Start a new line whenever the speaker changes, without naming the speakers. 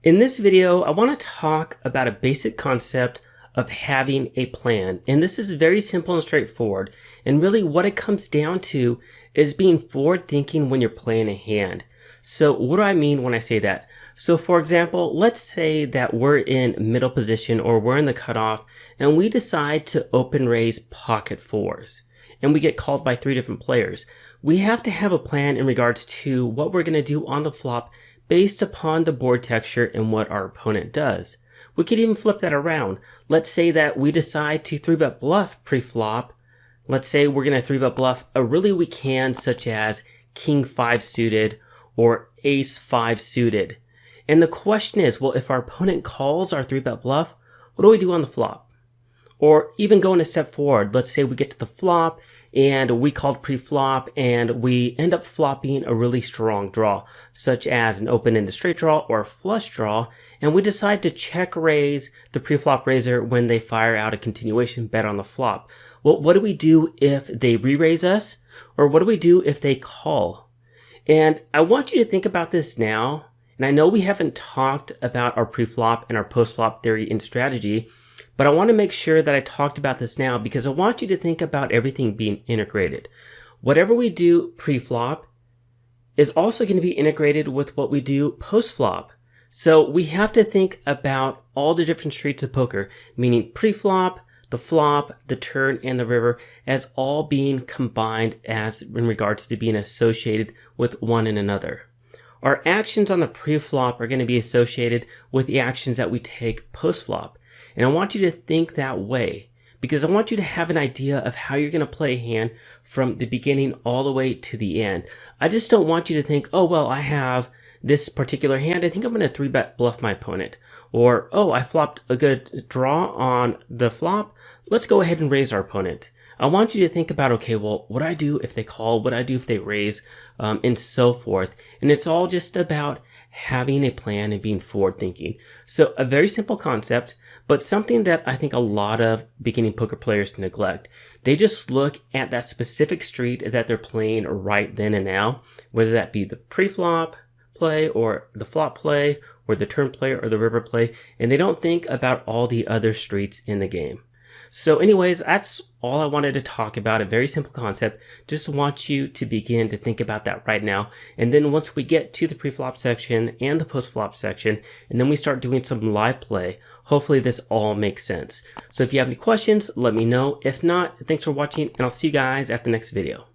In this video, I want to talk about a basic concept of having a plan. And this is very simple and straightforward. And really what it comes down to is being forward thinking when you're playing a hand. So what do I mean when I say that? So for example, let's say that we're in middle position or we're in the cutoff and we decide to open raise pocket fours and we get called by 3 different players. We have to have a plan in regards to what we're going to do on the flop based upon the board texture and what our opponent does. We could even flip that around. Let's say that we decide to 3-bet bluff pre-flop. Let's say we're going to 3-bet bluff a really weak hand such as King 5 suited or Ace 5 suited. And the question is, well, if our opponent calls our 3-bet bluff, what do we do on the flop? Or even going a step forward, let's say we get to the flop and we called pre-flop and we end up flopping a really strong draw, such as an open-ended straight draw or a flush draw, and we decide to check raise the pre-flop raiser when they fire out a continuation bet on the flop. Well, what do we do if they re-raise us? Or what do we do if they call? And I want you to think about this now, and I know we haven't talked about our pre-flop and our post-flop theory and strategy, but I want to make sure that I talked about this now because I want you to think about everything being integrated. Whatever we do pre-flop is also going to be integrated with what we do post-flop. So we have to think about all the different streets of poker, meaning pre-flop, the flop, the turn, and the river as all being combined as in regards to being associated with one and another. Our actions on the pre-flop are going to be associated with the actions that we take post-flop. And I want you to think that way because I want you to have an idea of how you're going to play a hand from the beginning all the way to the end. I just don't want you to think, oh, well, I have this particular hand. I think I'm going to 3-bet bluff my opponent. Or, oh, I flopped a good draw on the flop. Let's go ahead and raise our opponent. I want you to think about, okay, well, what do I do if they call? What do I do if they raise? And so forth. And it's all just about having a plan and being forward thinking. So a very simple concept, but something that I think a lot of beginning poker players neglect. They just look at that specific street that they're playing right then and now, whether that be the pre-flop play or the flop play or the turn play or the river play, and they don't think about all the other streets in the game. So anyways, that's all I wanted to talk about, a very simple concept. Just want you to begin to think about that right now. And then once we get to the pre-flop section and the post-flop section, and then we start doing some live play, hopefully this all makes sense. So if you have any questions, let me know. If not, thanks for watching, and I'll see you guys at the next video.